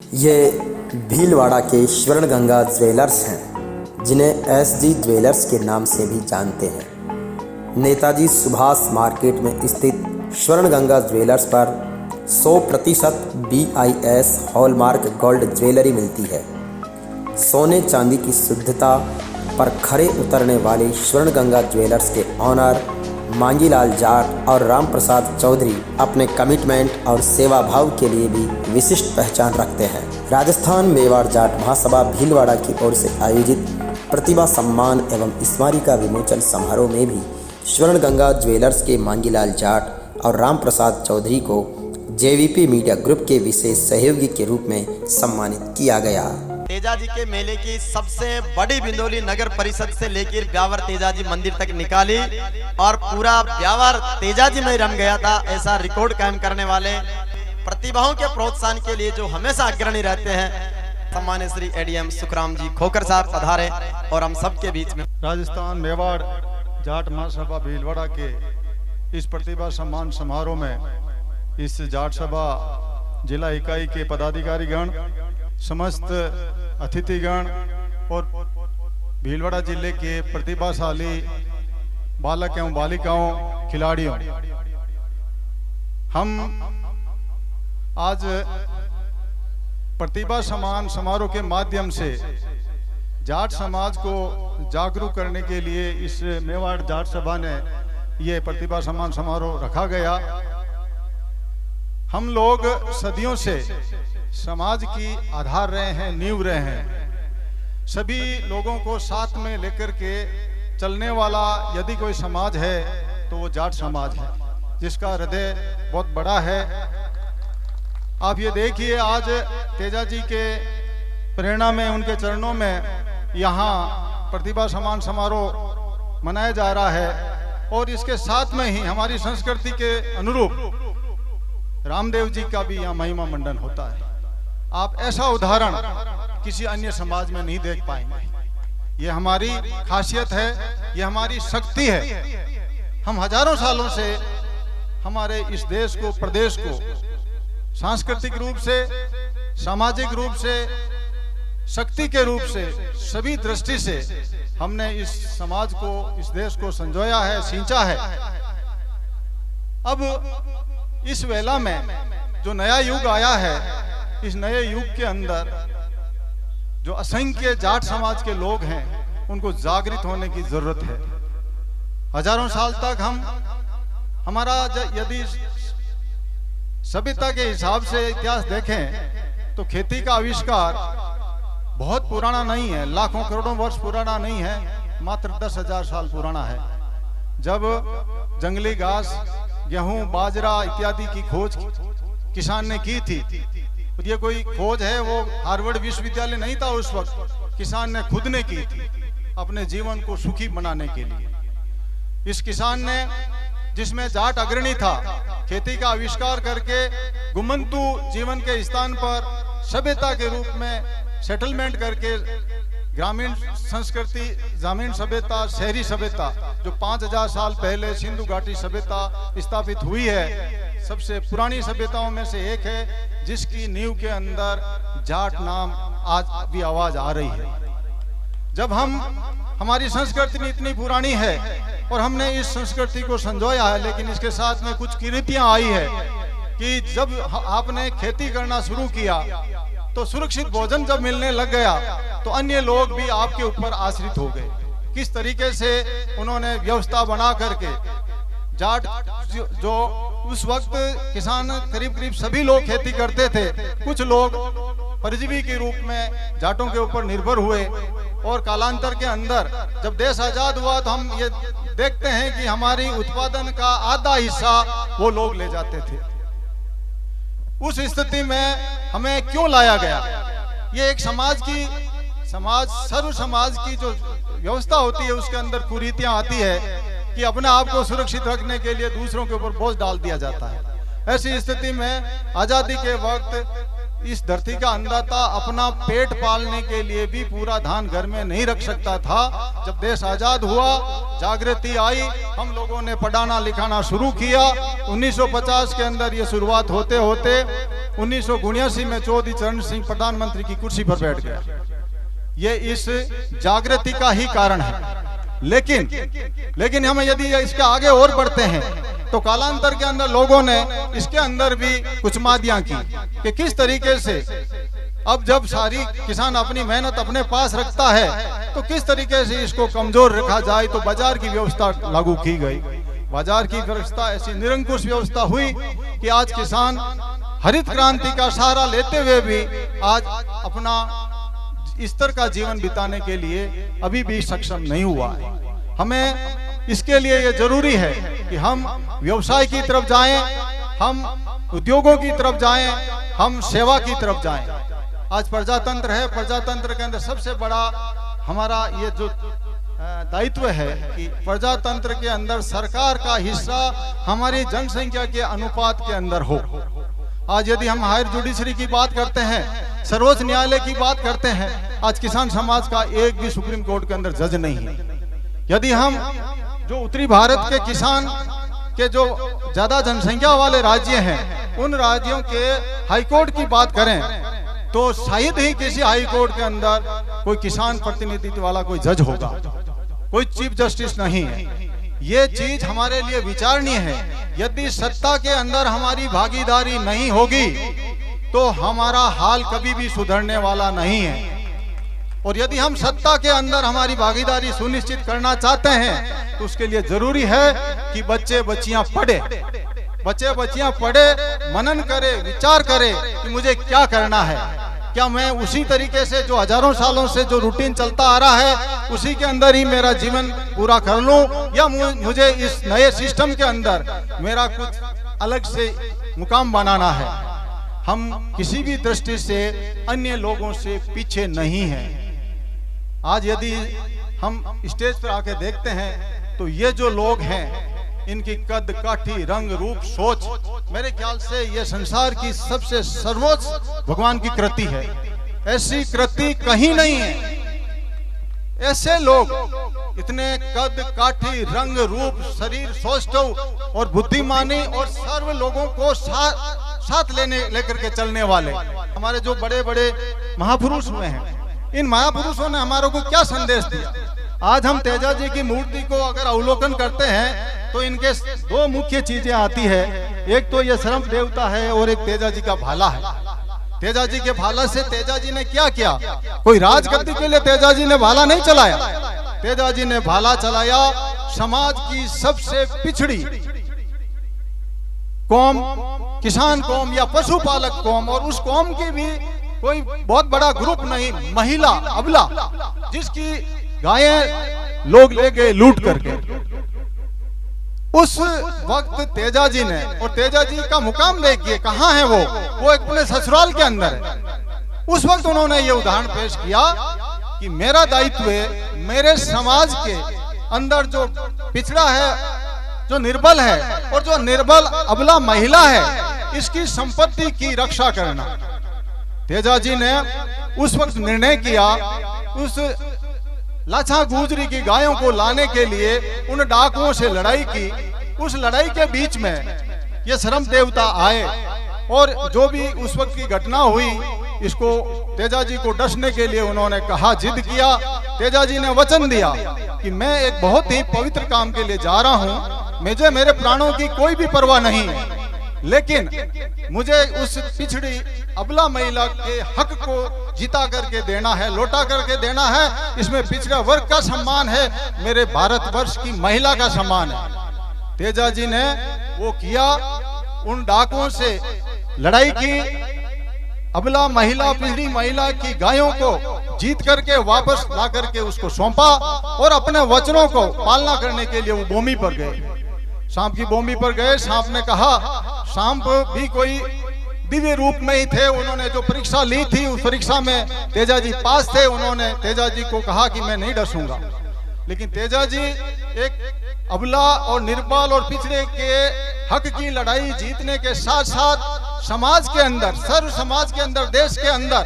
ये भीलवाड़ा के स्वर्ण गंगा ज्वेलर्स हैं, जिन्हें एसजी ज्वेलर्स के नाम से भी जानते हैं। नेताजी सुभाष मार्केट में स्थित स्वर्ण गंगा ज्वेलर्स पर 100% BIS हॉलमार्क गोल्ड ज्वेलरी मिलती है। सोने चांदी की शुद्धता पर खरे उतरने वाले स्वर्ण गंगा ज्वेलर्स के ऑनर मांगीलाल जाट और राम प्रसाद चौधरी अपने कमिटमेंट और सेवा भाव के लिए भी विशिष्ट पहचान रखते हैं। राजस्थान मेवाड़ जाट महासभा भीलवाड़ा की ओर से आयोजित प्रतिभा सम्मान एवं स्मारिका विमोचन समारोह में भी स्वर्ण गंगा ज्वेलर्स के मांगीलाल जाट और राम प्रसाद चौधरी को JVP मीडिया ग्रुप के विशेष सहयोगी के रूप में सम्मानित किया गया। तेजाजी के मेले की सबसे बड़ी बिंदोली नगर परिषद से लेकर ब्यावर तेजाजी मंदिर तक निकाली और पूरा ब्यावर तेजाजी में रम गया था। ऐसा रिकॉर्ड कायम करने वाले प्रतिभाओं के प्रोत्साहन के लिए जो हमेशा अग्रणी रहते हैं, सम्मान्य श्री ADM सुखराम जी खोकर साहब पधारे और हम सबके बीच में राजस्थान मेवाड़ जाट महासभा भीलवाड़ा के इस प्रतिभा सम्मान समारोह में इस जाट सभा जिला इकाई के पदाधिकारी गण, समस्त अतिथिगण और भीलवाड़ा जिले के प्रतिभाशाली बालक एवं बालिकाओं खिलाड़ियों, हम आज प्रतिभा सम्मान समारोह के माध्यम से जाट समाज को जागरूक करने के लिए इस मेवाड़ जाट सभा ने ये प्रतिभा सम्मान समारोह रखा गया। हम लोग सदियों से समाज की आधार रहे हैं, नींव रहे हैं। सभी लोगों को साथ में लेकर के चलने वाला यदि कोई समाज है तो वो जाट समाज है, जिसका हृदय बहुत बड़ा है। आप ये देखिए, आज तेजाजी के प्रेरणा में, उनके चरणों में यहाँ प्रतिभा सम्मान समारोह मनाया जा रहा है और इसके साथ में ही हमारी संस्कृति के अनुरूप रामदेव जी का भी यहाँ महिमा मंडन होता है। आप ऐसा उदाहरण किसी अन्य समाज में नहीं देख पाएंगे। ये हमारी खासियत है, ये हमारी शक्ति है। हम हजारों सालों से हमारे इस देश को, प्रदेश को सांस्कृतिक रूप से, सामाजिक रूप से, शक्ति के रूप से, सभी दृष्टि से हमने इस समाज को, इस देश को संजोया है, सींचा है। अब इस वेला में जो नया युग आया है, इस नए युग के अंदर जो असंख्य जाट समाज के लोग हैं, उनको जागृत होने की जरूरत है। हजारों साल तक हमारा यदि सभ्यता के हिसाब से इतिहास देखें तो खेती का आविष्कार बहुत पुराना नहीं है, लाखों करोड़ों वर्ष पुराना नहीं है, मात्र 10,000 साल पुराना है। जब जंगली घास, गेहूं, बाजरा इत्यादि की खोज किसान ने की थी, ये कोई खोज है वो हार्वर्ड विश्वविद्यालय नहीं था उस वक्त, किसान ने खुद ने की थी अपने जीवन को सुखी बनाने के लिए। इस किसान ने, जिसमें जाट अग्रणी था, खेती का आविष्कार करके गुमंतु जीवन के स्थान पर सभ्यता के रूप में सेटलमेंट करके ग्रामीण संस्कृति, ग्रामीण सभ्यता, शहरी सभ्यता जो 5,000 साल पहले सिंधु घाटी सभ्यता स्थापित हुई है, सबसे पुरानी सभ्यताओं में से एक है, जिसकी नींव के अंदर जाट नाम आज भी आवाज आ रही है। जब हमारी संस्कृति इतनी पुरानी है और हमने इस संस्कृति को संजोया है, लेकिन इसके साथ में कुछ कुरीतियां आई है कि जब आपने खेती करना शुरू किया तो सुरक्षित भोजन जब मिलने लग गया तो अन्य लोग भी आपके ऊपर आश्रित हो गए। किस तरीके से उन्होंने व्यवस्था बना करके जाट जो उस वक्त किसान करीब सभी लोग खेती करते थे, कुछ लोग परजीवी के रूप में जाटों के ऊपर निर्भर हुए और कालांतर के अंदर जब देश आजाद हुआ तो हम ये देखते हैं कि हमारी उत्पादन का आधा हिस्सा वो लोग ले जाते थे। उस स्थिति में हमें क्यों लाया गया? ये एक सर्व समाज की जो व्यवस्था होती है, उसके अंदर कुरीतियां आती है कि अपने आप को सुरक्षित रखने के लिए दूसरों के ऊपर बोझ डाल दिया जाता है। ऐसी स्थिति में आजादी के वक्त इस धरती का अन्नदाता अपना पेट पालने के लिए भी पूरा धान घर में नहीं रख सकता था। जब देश आजाद हुआ, जागृति आई, हम लोगों ने पढ़ाना लिखाना शुरू किया। 1950 के अंदर ये शुरुआत होते होते 1979 में चौधरी चरण सिंह प्रधानमंत्री की कुर्सी पर बैठ गया। ये इस जागृति का ही कारण है। लेकिन हम यदि इसके आगे और बढ़ते हैं तो कालांतर के अंदर लोगों ने इसके अंदर भी कुछ मादियां की कि किस तरीके से अब जब सारी किसान अपनी मेहनत अपने पास रखता है तो किस तरीके से इसको कमजोर रखा जाए। तो बाजार की व्यवस्था लागू की गई। बाजार की व्यवस्था ऐसी निरंकुश व्यवस्था हुई कि आज किसान हरित क्रांति का सहारा लेते हुए भी आज अपना इस तरह का जीवन बिताने के लिए अभी भी सक्षम नहीं हुआ है। हमें इसके लिए ये जरूरी है कि हम व्यवसाय की तरफ जाएं, हम उद्योगों की तरफ जाएं, हम सेवा की तरफ जाएं। आज प्रजातंत्र है, प्रजातंत्र के अंदर सबसे बड़ा हमारा ये जो दायित्व है कि प्रजातंत्र के अंदर सरकार का हिस्सा हमारी जनसंख्या के अनुपात के अंदर हो। आज यदि हम हायर जुडिशरी की बात करते हैं, सर्वोच्च न्यायालय की बात करते हैं, आज किसान समाज का एक भी सुप्रीम कोर्ट के अंदर जज नहीं है। यदि हम जो उत्तरी भारत के किसान के जो ज्यादा जनसंख्या वाले राज्य हैं, उन राज्यों के हाईकोर्ट की बात करें तो शायद ही किसी हाईकोर्ट के अंदर कोई किसान प्रतिनिधित्व वाला कोई जज होगा, कोई चीफ जस्टिस नहीं है। ये चीज हमारे लिए विचारणीय है। यदि सत्ता के अंदर हमारी भागीदारी नहीं होगी तो हमारा हाल कभी भी सुधरने वाला नहीं है। और यदि हम सत्ता के अंदर हमारी भागीदारी सुनिश्चित करना चाहते हैं तो उसके लिए जरूरी है कि बच्चे बच्चियां पढ़े, मनन करे, विचार करे कि मुझे क्या करना है। क्या मैं उसी तरीके से जो हजारों सालों से जो रूटीन चलता आ रहा है उसी के अंदर ही मेरा जीवन पूरा कर लूं, या मुझे इस नए सिस्टम के अंदर मेरा कुछ अलग से मुकाम बनाना है। हम किसी भी दृष्टि से अन्य लोगों से पीछे नहीं हैं। आज यदि हम स्टेज पर आके देखते हैं तो ये जो लोग हैं, इनकी कद काठी, रंग रूप, सोच, मेरे ख्याल से ये संसार की सबसे सर्वोच्च भगवान की कृति है। ऐसी कृति कहीं नहीं है। ऐसे लोग इतने कद काठी, रंग रूप, शरीर, सौष्ठव और बुद्धिमानी और सर्व लोगों को साथ लेकर के चलने वाले हमारे जो बड़े बड़े महापुरुष हुए हैं, इन महापुरुषों ने हमारे को क्या संदेश दिया। आज हम तेजा जी की मूर्ति को अगर अवलोकन करते हैं तो इनके दो मुख्य चीजें आती है। एक तो ये सर्प देवता है और एक तेजा जी का भाला है। तेजा जी के भाला से तेजा जी ने क्या किया? कोई राजगद्दी के लिए तेजा जी ने भाला नहीं चलाया। तेजा जी ने भाला चलाया समाज की सबसे पिछड़ी कौम, किसान कौम या पशुपालक कौम, और उस कौम की भी कोई बहुत बड़ा ग्रुप नहीं, महिला, अबला, जिसकी गायें लोग ले गए लूट करके। उस वक्त तेजा जी ने, और तेजा जी का मुकाम देखिए कहाँ है वो अपने ससुराल के अंदर है। उस वक्त उन्होंने ये उदाहरण पेश किया कि मेरा दायित्व है मेरे समाज के अंदर जो पिछड़ा है, जो निर्बल है और जो निर्बल अबला महिला है, इसकी संपत्ति की रक्षा करना। तेजा जी ने उस वक्त निर्णय किया, उस लाछा गुजरी की गायों को लाने के लिए उन डाकुओं से लड़ाई की। उस लड़ाई के बीच में ये श्रम देवता आए और जो भी उस वक्त की घटना हुई, इसको तेजा जी को डसने के लिए उन्होंने कहा, जिद किया। तेजा जी ने वचन दिया कि मैं एक बहुत ही पवित्र काम के लिए जा रहा हूं, मुझे मेरे प्राणों की कोई भी परवाह नहीं है, लेकिन मुझे उस पिछड़ी अबला महिला के हक को जीता करके देना है, लौटा करके देना है। इसमें पिछड़ा वर्ग का सम्मान है, मेरे भारतवर्ष की महिला का सम्मान है। तेजा जी ने वो किया, उन डाकुओं से लड़ाई की, अबला महिला, पिछड़ी महिला की गायों को जीत करके वापस ला करके उसको सौंपा और अपने वचनों को पालना करने के लिए वो भूमि पर गए। सांप की भूमि पर गए। सांप ने कहा, सांप भी कोई दिव्य रूप में ही थे। उन्होंने जो परीक्षा ली थी उस परीक्षा में तेजा जी पास थे। उन्होंने तेजा जी को कहा कि मैं नहीं डसूंगा, लेकिन तेजा जी एक अबला और निर्बल और पिछड़े के हक की लड़ाई जीतने के साथ साथ समाज के अंदर, सर्व समाज के अंदर, देश के अंदर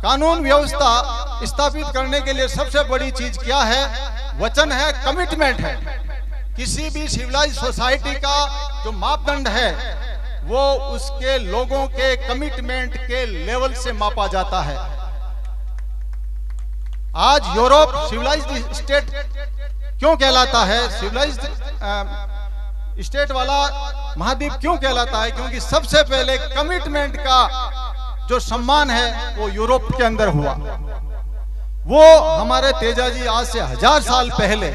कानून व्यवस्था स्थापित करने के लिए सबसे बड़ी चीज क्या है? वचन है, कमिटमेंट है। किसी भी सिविलाइज सोसाइटी का जो मापदंड है वो उसके लोगों के कमिटमेंट के लेवल से मापा जाता है। आज यूरोप सिविलाइज्ड स्टेट क्यों कहलाता है, सिविलाइज्ड स्टेट वाला महाद्वीप क्यों कहलाता है? क्योंकि सबसे पहले कमिटमेंट का जो सम्मान है वो यूरोप के अंदर हुआ। वो हमारे तेजाजी आज से 1000 साल पहले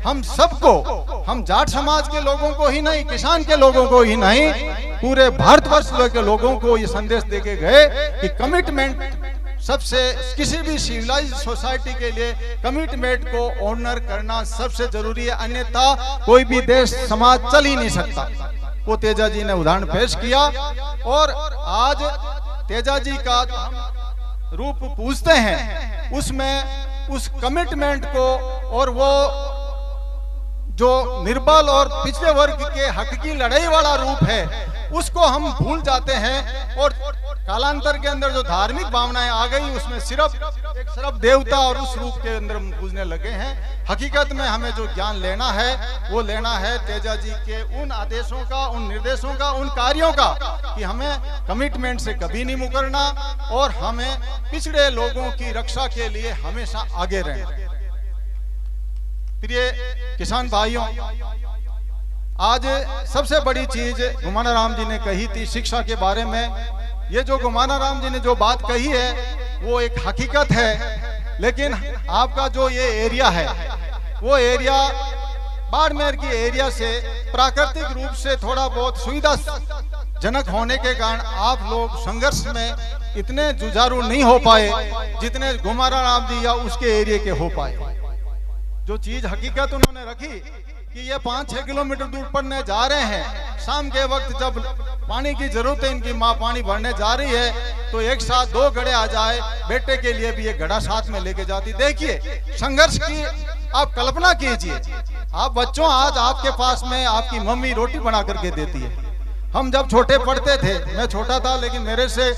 हम सबको, हम जाट समाज के लोगों को ही नहीं, किसान के लोगों को ही नहीं, पूरे भारतवर्ष के लोगों को ये संदेश देके गए कि कमिटमेंट सबसे, किसी भी सिविलाइज्ड सोसाइटी के लिए कमिटमेंट को ऑनर करना सबसे जरूरी है, अन्यथा कोई भी देश समाज चल ही नहीं सकता। वो तेजाजी ने उदाहरण पेश किया और आज तेजाजी का रूप पूछते हैं, उसमें उस कमिटमेंट को और वो जो निर्बल और पिछड़े वर्ग के हक की लड़ाई वाला रूप है उसको हम भूल जाते हैं और कालांतर के अंदर जो धार्मिक भावनाएं आ गई उसमें सिर्फ एक सर्व देवता और उस रूप के अंदर हम पूजने लगे हैं। हकीकत में हमें जो ज्ञान लेना है वो लेना है तेजाजी के उन आदेशों का, उन निर्देशों का, उन कार्यों का कि हमें कमिटमेंट से कभी नहीं मुकरना और हमें पिछड़े लोगों की रक्षा के लिए हमेशा आगे रहना। प्रिय किसान भाइयों, आज सबसे बड़ी चीज घुमानाराम जी ने कही थी शिक्षा के बारे में। ये जो घुमानाराम जी ने जो बात कही है वो एक हकीकत है, लेकिन आपका जो ये एरिया है वो एरिया बाड़मेर की एरिया से प्राकृतिक रूप से थोड़ा बहुत सुविधाजनक होने के कारण आप लोग संघर्ष में इतने जुझारू नहीं हो पाए जितने घुमानाराम जी या उसके एरिया के हो पाए। जो चीज हकीकत उन्होंने रखी कि ये 5-6 किलोमीटर दूर पढ़ने जा रहे हैं, शाम के वक्त जब पानी की जरूरत है, इनकी माँ पानी भरने जा रही है तो एक साथ 2 घड़े आ जाए, बेटे के लिए भी एक घड़ा साथ में लेके जाती। देखिए संघर्ष की आप कल्पना कीजिए। आप बच्चों, आज आपके पास में आपकी मम्मी रोटी बना करके देती है। हम जब छोटे पढ़ते थे, मैं छोटा था लेकिन मेरे से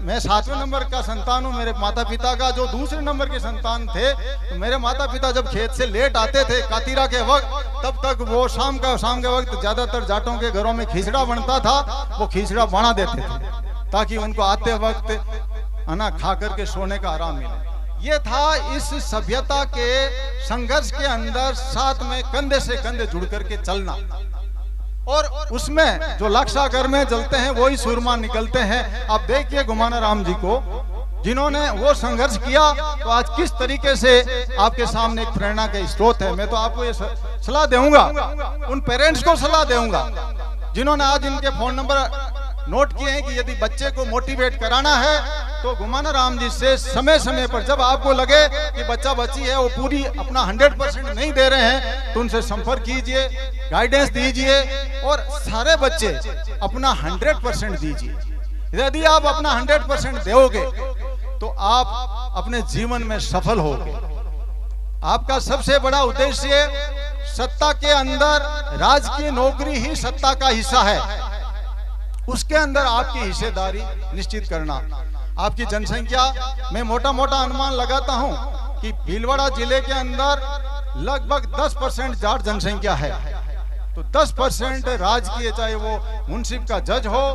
मैं 7वें नंबर का संतान हूँ मेरे माता पिता का, जो दूसरे नंबर के संतान थे। तो मेरे माता पिता जब खेत से लेट आते थे कातिरा के वक्त, तब तक वो शाम के वक्त ज्यादातर जाटों के घरों में खिचड़ा बनता था, वो खिचड़ा बना देते थे ताकि उनको आते वक्त अना खा करके सोने का आराम मिले। ये था इस सभ्यता के संघर्ष के अंदर साथ में कंधे से कंधे जुड़ करके चलना, और उसमें जो लाक्षागर में जलते हैं वही सूरमा निकलते हैं। आप देखिए घुमानाराम जी को, जिन्होंने वो संघर्ष किया, तो आज किस तरीके से आपके सामने एक प्रेरणा के स्रोत है। मैं तो आपको ये सलाह दूंगा, उन पेरेंट्स को सलाह दूंगा जिन्होंने आज इनके फोन नंबर नोट किए हैं कि यदि बच्चे को मोटिवेट कराना है तो घुमानाराम जी से समय समय पर, जब आपको लगे कि बच्चा बच्ची है वो पूरी अपना 100% नहीं दे रहे हैं, तो उनसे संपर्क कीजिए, गाइडेंस दीजिए और सारे बच्चे अपना 100% दीजिए। यदि आप अपना 100% दोगे तो आप अपने जीवन में सफल होगे। आपका सबसे बड़ा उद्देश्य सत्ता के अंदर, राजकीय नौकरी ही सत्ता का हिस्सा है, उसके अंदर आपकी हिस्सेदारी निश्चित करना। आपकी जनसंख्या, मैं मोटा मोटा अनुमान लगाता हूं कि भीलवाड़ा जिले के अंदर लगभग 10% जाट जनसंख्या है। तो 10% राजकीय, चाहे वो मुंसिफ का जज हो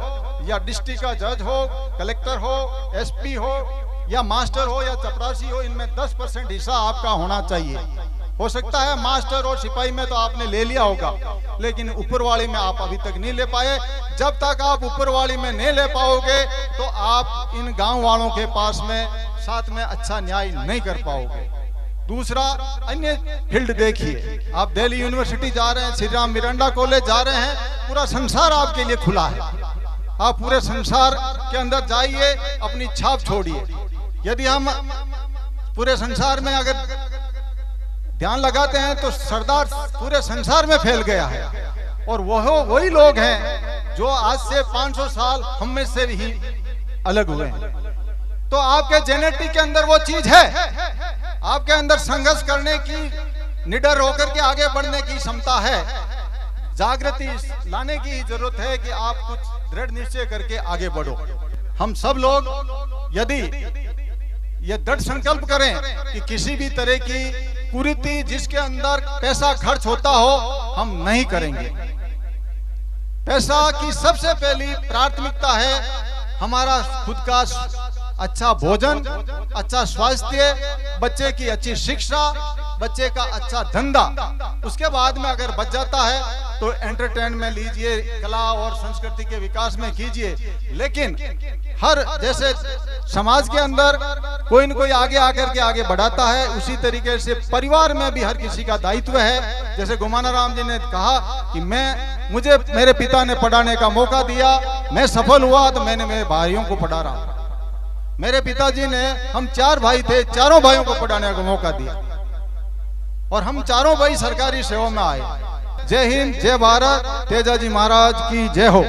या डिस्ट्रिक्ट का जज हो, कलेक्टर हो, एसपी हो या मास्टर हो या चपरासी हो, इनमें 10% हिस्सा आपका होना चाहिए। हो सकता है मास्टर और सिपाही में तो आपने ले लिया होगा, लेकिन ऊपरवाली में आप अभी तक नहीं ले पाए। जब तक आप ऊपरवाली में नहीं ले पाओगे तो आप इन गांव वालों के पास में साथ में अच्छा न्याय नहीं कर पाओगे। दूसरा, अन्य फील्ड देखिए, आप दिल्ली यूनिवर्सिटी जा रहे हैं, श्री राम मिरांडा कॉलेज जा रहे हैं, पूरा संसार आपके लिए खुला है। आप पूरे संसार के अंदर जाइए, अपनी छाप छोड़िए। यदि हम पूरे संसार में अगर ध्यान लगाते हैं तो सरदार पूरे संसार में फैल गया है, और वही लोग हैं जो आज से 500 साल हम में से ही अलग हुए हैं। तो आपके जेनेटिक के अंदर वो चीज है, आपके अंदर संघर्ष करने की, निडर होकर के आगे बढ़ने की क्षमता है। जागृति लाने की जरूरत है कि आप कुछ दृढ़ निश्चय करके आगे बढ़ो। हम सब लोग यदि ये दृढ़ संकल्प करें कि किसी भी तरह की कुरीति जिसके अंदर पैसा खर्च होता हो हम नहीं करेंगे। पैसा की सबसे पहली प्राथमिकता है हमारा खुद का अच्छा भोजन, अच्छा स्वास्थ्य, बच्चे की अच्छी शिक्षा, बच्चे का अच्छा धंधा। उसके बाद में अगर बच जाता है तो एंटरटेनमेंट लीजिए, कला और संस्कृति के विकास में कीजिए। लेकिन हर जैसे समाज के अंदर कोई न कोई आगे आकर के आगे बढ़ाता है, उसी तरीके से परिवार में भी हर किसी का दायित्व है। जैसे गोमाना राम जी ने कहा कि मुझे मेरे पिता ने पढ़ाने का मौका दिया, मैं सफल हुआ तो मैंने मेरे भाइयों को पढ़ा रहा। मेरे पिताजी ने, हम 4 भाई थे, चारों भाइयों को पढ़ाने का मौका दिया और हम चारों भाई सरकारी सेवा में आए। जय हिंद, जय भारत, तेजाजी महाराज की जय हो।